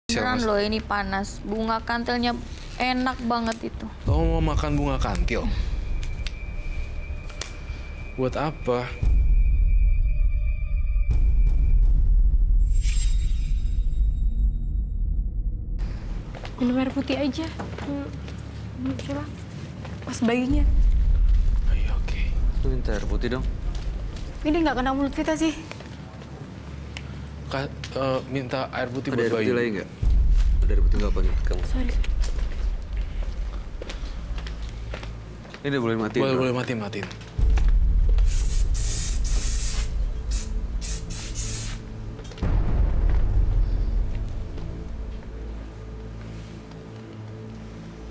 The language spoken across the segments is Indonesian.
Beneran loh ini panas. Bunga kantilnya enak banget itu. Kamu mau makan bunga kantil? Buat apa? Minum air putih aja. Coba. Pas baginya. Ayo, oke. Lu minta air putih dong. Ini nggak kena mulut Vita sih. Minta air putih Ada buat air putih bayi. lain nggak? Ada air putih nggak pakai kamu? Sorry. Ini udah boleh mati. Boleh matiin.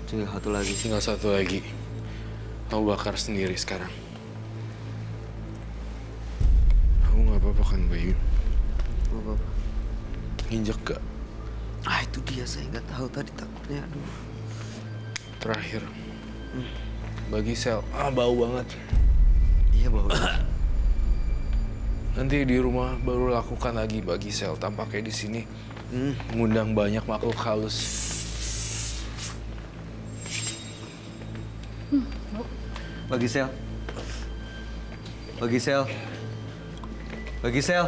Tinggal satu lagi. Tinggal satu lagi. Kamu bakar sendiri sekarang. Kamu nggak apa-apa kan, Bayu? Gak apa-apa. Nginjek gak? Ah itu dia, saya nggak tahu tadi takutnya. Aduh. Terakhir. Bagi sel. Bau banget. Iya bau. Nanti di rumah baru lakukan lagi bagi sel. Tampaknya di sini mengundang banyak makhluk halus. Bagi sel. Bagi sel. Bagi sel.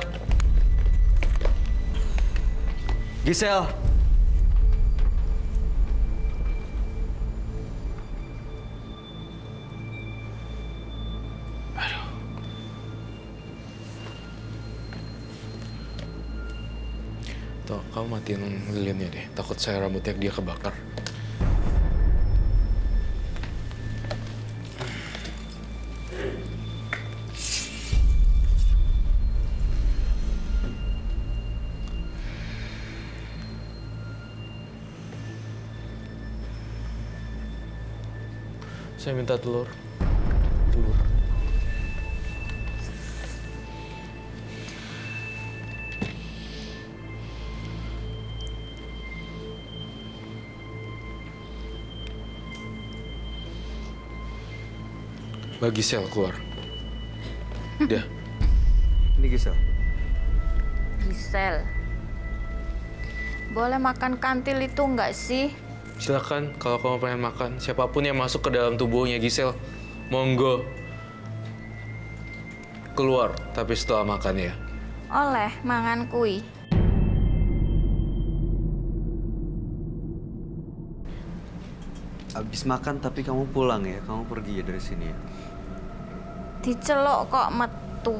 Gisel. Tuh, kamu matiin lilinnya deh. Takut saya rambutnya dia kebakar. Saya minta telur. Bagi sel keluar. Udah. Ini Gisel. Gisel. Boleh makan kantil itu nggak sih? Silakan kalau kamu pengen makan. Siapapun yang masuk ke dalam tubuhnya Gisel, monggo. Keluar, tapi setelah makan ya. Oleh mangan kui. Abis makan tapi kamu pulang ya, kamu pergi ya dari sini ya. Dicelok kok metu.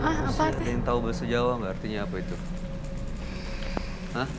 Ah, apa Ada yang tahu bahasa Jawa nggak artinya apa itu? Hah?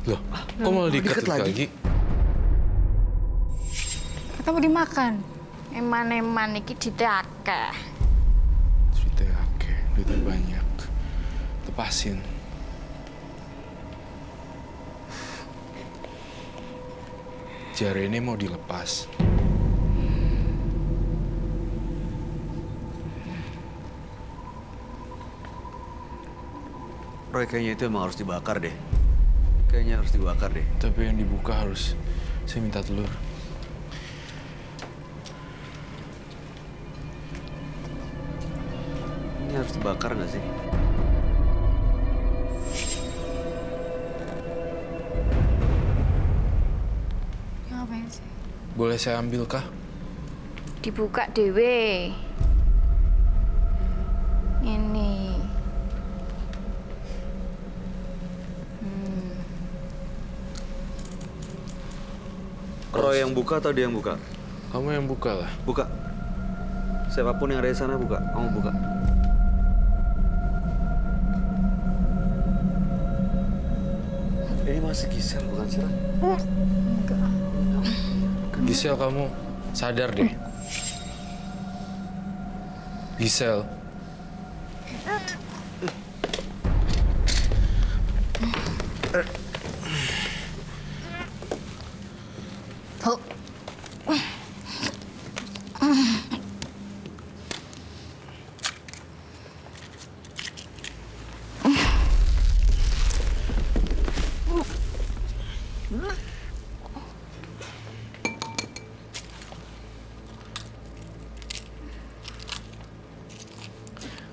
Loh, kok malah diikat lagi? Kata mau dimakan. Eman-eman iki diteake. Duitnya oke, duitnya banyak. Lepasin. Jari ini mau dilepas. Roy, kayaknya itu emang harus dibakar deh. Kayaknya harus dibakar deh. Tapi yang dibuka harus, saya minta telur. Ini harus dibakar nggak sih? Ngapain sih? Boleh saya ambil kah? Dibuka dewe. Ini. Roy yang buka atau dia yang buka? Kamu yang buka lah. Buka. Siapapun yang ada di sana buka. Kamu buka. Ini masih Gisel bukan sih? Enggak. Gisel, kamu sadar deh. Gisel.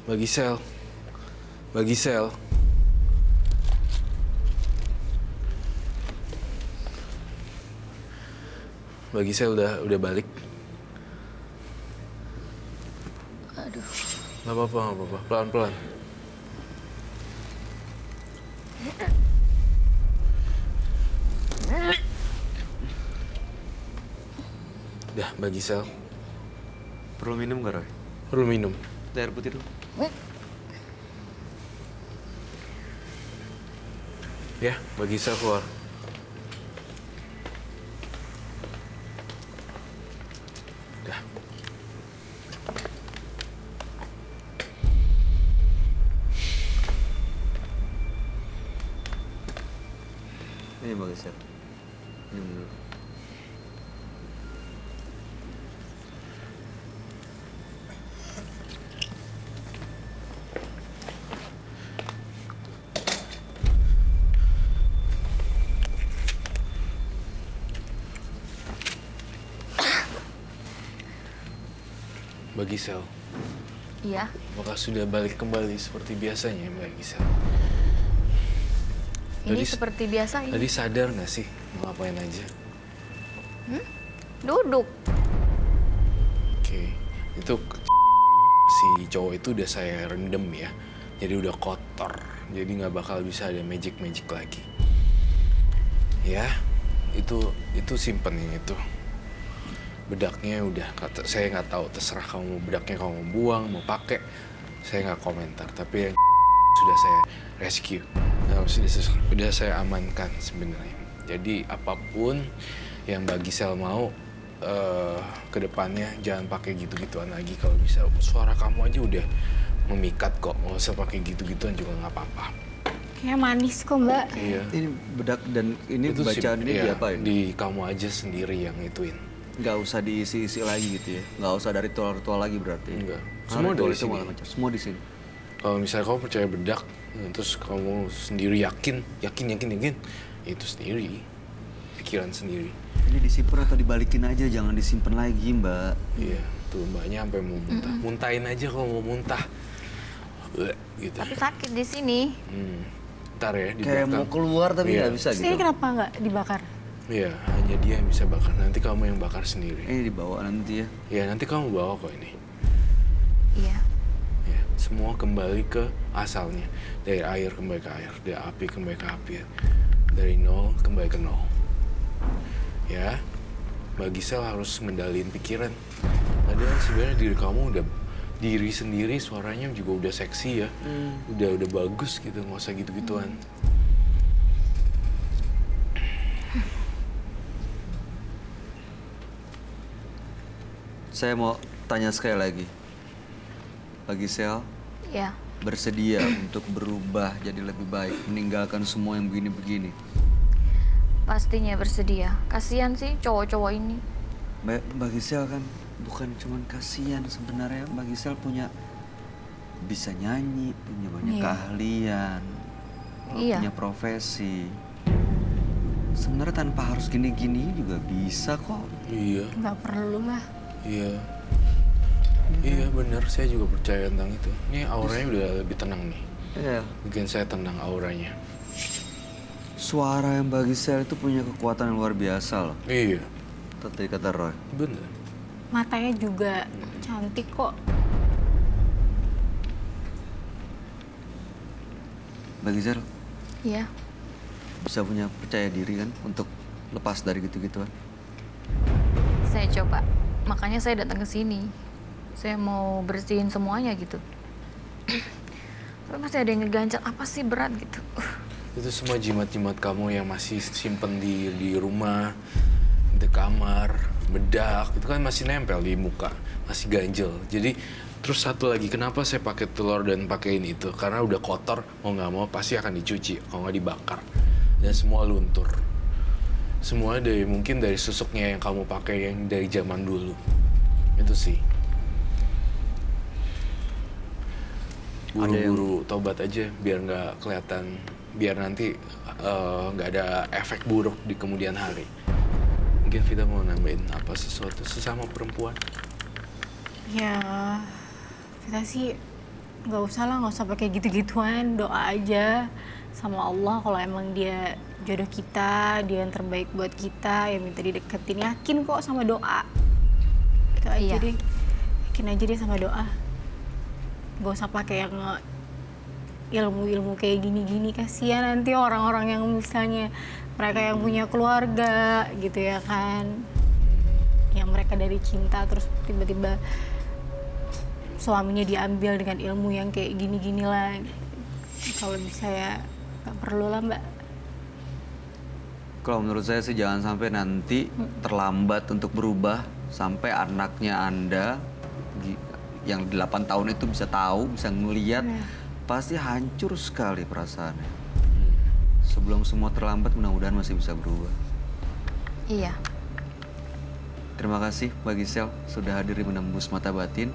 Bagi sel. Bagi sel. Bagi sel udah balik. Aduh. Gak apa-apa, gak apa-apa. Pelan-pelan. Dah, bagi sel. Perlu minum gak, Roy? Perlu minum. Air putih dulu. Ya, bagi sel keluar. Dah. Ini bagus ya. Minum dulu. Bagi sel. Iya. Apakah sudah balik kembali seperti biasanya, Mbak Gisel? Ini Tadi- seperti biasa ini. Tadi sadar nggak sih mau ngapain aja? Duduk. Oke, itu si cowok itu udah saya rendem ya. Jadi udah kotor. Jadi nggak bakal bisa ada magic lagi. Ya, itu simpen yang itu. Bedaknya udah, saya nggak tahu, terserah kamu mau bedaknya kamu mau buang, mau pakai, saya nggak komentar. Tapi yang sudah saya rescue, sudah saya amankan sebenarnya. Jadi apapun yang bagi sel mau kedepannya jangan pakai gitu-gituan lagi. Kalau bisa suara kamu aja udah memikat kok, nggak usah pakai gitu-gituan juga nggak apa-apa. Kayak manis kok, Mbak. Iya. Ini bedak dan ini Itu bacaan ini iya, diapain? di kamu aja sendiri yang ituin. Nggak usah diisi-isi lagi gitu ya? Nggak usah dari ritual-ritual lagi berarti? Enggak. Karena Semua ritual dari itu sini. malah macam. Semua di sini? Kalau misalnya kamu percaya bedak, terus kamu sendiri yakin, itu sendiri, pikiran sendiri. Ini disimpan atau dibalikin aja, jangan disimpan lagi, Mbak. Iya, tuh mbaknya sampai mau muntah. Muntahin aja kalau mau muntah. Bleh, gitu. Tapi sakit di sini. Ntar ya di Kayak mau belakang. keluar tapi Iya. nggak bisa Terus ini gitu. kenapa nggak dibakar? Iya, hanya dia yang bisa bakar. Nanti kamu yang bakar sendiri. Ini dibawa nanti ya. Ya, nanti kamu bawa kok ini. Iya. Ya, semua kembali ke asalnya. Dari air kembali ke air, dari api kembali ke api. Dari nol kembali ke nol. Ya, bagi sel harus ngendaliin pikiran. Padahal sebenarnya diri kamu udah diri sendiri, suaranya juga udah seksi ya. Udah bagus gitu, nggak usah gitu-gituan. Saya mau tanya sekali lagi. Bagi Sel, Iya. bersedia untuk berubah jadi lebih baik, meninggalkan semua yang begini-begini. Pastinya bersedia. Kasihan sih cowok-cowok ini. Bagi Sel kan bukan cuman kasihan sebenarnya. Bagi Sel bisa nyanyi, punya banyak Iya. keahlian, Iya. punya profesi. Sebenarnya tanpa harus gini-gini juga bisa kok. Iya, Nggak perlu lah. iya. Iya benar, saya juga percaya tentang itu. Ini auranya udah lebih tenang nih. Iya. Bikin saya tenang auranya. Suara yang bagi Sel itu punya kekuatan yang luar biasa loh. Iya, Tadi kata Roy. bener. Matanya juga cantik kok. Bagi Sel Iya. bisa punya percaya diri kan untuk lepas dari gitu-gituan. Saya coba. Makanya saya datang ke sini. Saya mau bersihin semuanya gitu. Tapi masih ada yang ngeganjal. Apa sih berat gitu? Itu semua jimat-jimat kamu yang masih simpen di rumah, di kamar. bedak itu kan masih nempel di muka, masih ganjel. Jadi terus satu lagi, kenapa saya pakai telur dan pakai ini itu? Karena udah kotor, mau nggak mau pasti akan dicuci, kalau nggak dibakar. Dan semua luntur. Semua mungkin dari susuknya yang kamu pakai yang dari zaman dulu. Itu sih. Buru-buru tobat aja biar nggak kelihatan, biar nanti nggak ada efek buruk di kemudian hari. Mungkin Vita mau nambahin apa sesuatu sesama perempuan? Ya, kita sih nggak usah pakai gitu-gituan, doa aja sama Allah kalau emang dia jodoh kita, dia yang terbaik buat kita, yang minta dideketin, yakin kok sama doa. Itu aja Iya. deh, yakin aja deh sama doa. Gak usah pakai yang ilmu-ilmu kayak gini-gini, kasihan nanti orang-orang yang misalnya mereka yang punya keluarga gitu ya kan, yang mereka dari cinta terus tiba-tiba suaminya diambil dengan ilmu yang kayak gini-gini lah. Kalau bisa ya gak perlu lah mbak. Kalau menurut saya sih jangan sampai nanti terlambat untuk berubah sampai anaknya Anda yang 8 tahun itu bisa tahu, bisa ngeliat, pasti hancur sekali perasaannya. Sebelum semua terlambat, mudah-mudahan masih bisa berubah. Iya. Terima kasih Mbak Gisel sudah hadir di Menembus Mata Batin.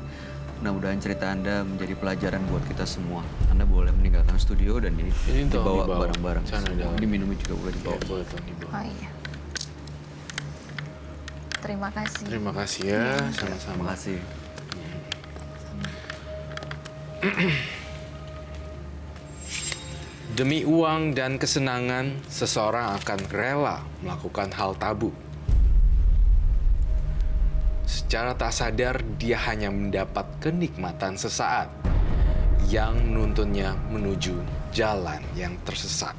Mudah-mudahan cerita Anda menjadi pelajaran buat kita semua. Anda boleh meninggalkan studio dan ini Ini tolong dibawa barang-barang. Sana semua. dalam. Diminumi juga boleh Ya, dibawa. boleh tuh dibawa. Oh iya. Terima kasih. Terima kasih ya, Terima sama-sama. kasih. Demi uang dan kesenangan, seseorang akan rela melakukan hal tabu. Secara tak sadar, dia hanya mendapat kenikmatan sesaat yang menuntunnya menuju jalan yang tersesat.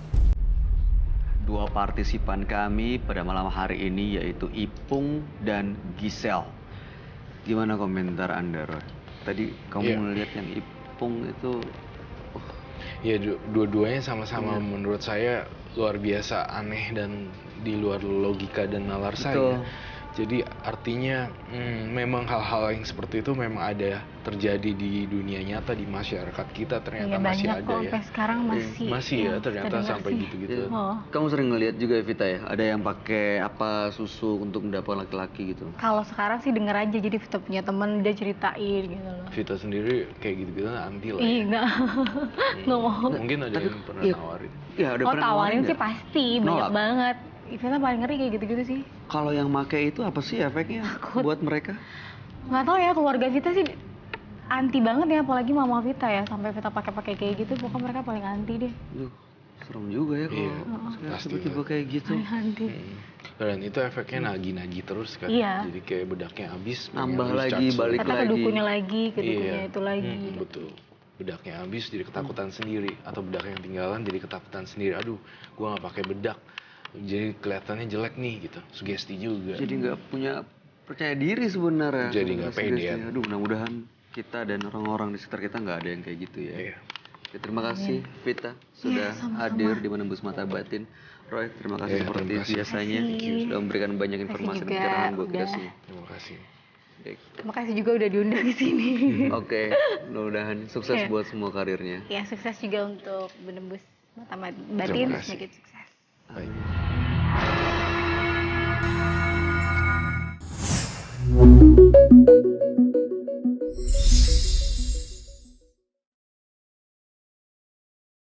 Dua partisipan kami pada malam hari ini yaitu Ipung dan Gisel. Gimana komentar Anda, Roy? Tadi kamu Iya. melihat yang Ipung itu Ya, dua-duanya sama-sama menurut saya luar biasa aneh dan di luar logika dan nalar saya. Jadi artinya memang hal-hal yang seperti itu memang ada terjadi di dunia nyata, di masyarakat kita ternyata Iya masih banyak ada kok ya. sampai sekarang masih. Masih ya yang ternyata kita dengar sampai sih. gitu-gitu. Oh. kamu sering ngelihat juga ya Vita ya, ada yang pakai apa susu untuk mendapatkan laki-laki gitu. Kalau sekarang sih denger aja, jadi Vita punya temen dia ceritain gitu loh. Vita sendiri kayak gitu-gitu anti lah Ih ya. enggak, nggak mau. Mungkin ada Tapi, yang pernah iya. nawarin. Ya, ada Oh pernah tawarin nawarin sih nggak? pasti, banyak Nolak? banget. Vita paling ngeri kayak gitu-gitu sih. Kalau yang make itu apa sih efeknya buat mereka? Nggak tahu ya, keluarga Vita sih anti banget ya, apalagi mama Vita ya, sampai Vita pakai kayak gitu, pokoknya mereka paling anti deh. Duh, serem juga ya Iya, kalau sekarang pasti tiba-tiba lah. kayak gitu. Paling anti. Dan itu efeknya nagih-nagih terus kan. Iya. Jadi kayak bedaknya habis, Nambah pengen lagi, recharge balik Kata ke lagi. dukunya lagi, ke dukunya Iya. itu lagi. Betul. Bedaknya habis jadi ketakutan sendiri, atau bedak yang tinggalan jadi ketakutan sendiri. Aduh, gua nggak pakai bedak, jadi kelihatannya jelek nih gitu. Sugesti juga. Jadi nggak punya percaya diri sebenarnya. Jadi nggak pede ya. Aduh, mudah-mudahan kita dan orang-orang di sekitar kita nggak ada yang kayak gitu ya. Iya. Oke, terima kasih Vita sudah sama-sama. hadir di Menembus Mata Batin. Roy, terima kasih Iya, seperti terima kasih. biasanya sudah memberikan banyak informasi dan juga pencerahan buat kita udah. semua. Terima kasih. Baik. Terima kasih juga udah diundang di sini. Oke, mudah-mudahan sukses Iya. buat semua karirnya. Ya sukses juga untuk menembus mata batin, Terima kasih. semakin sukses. Baik.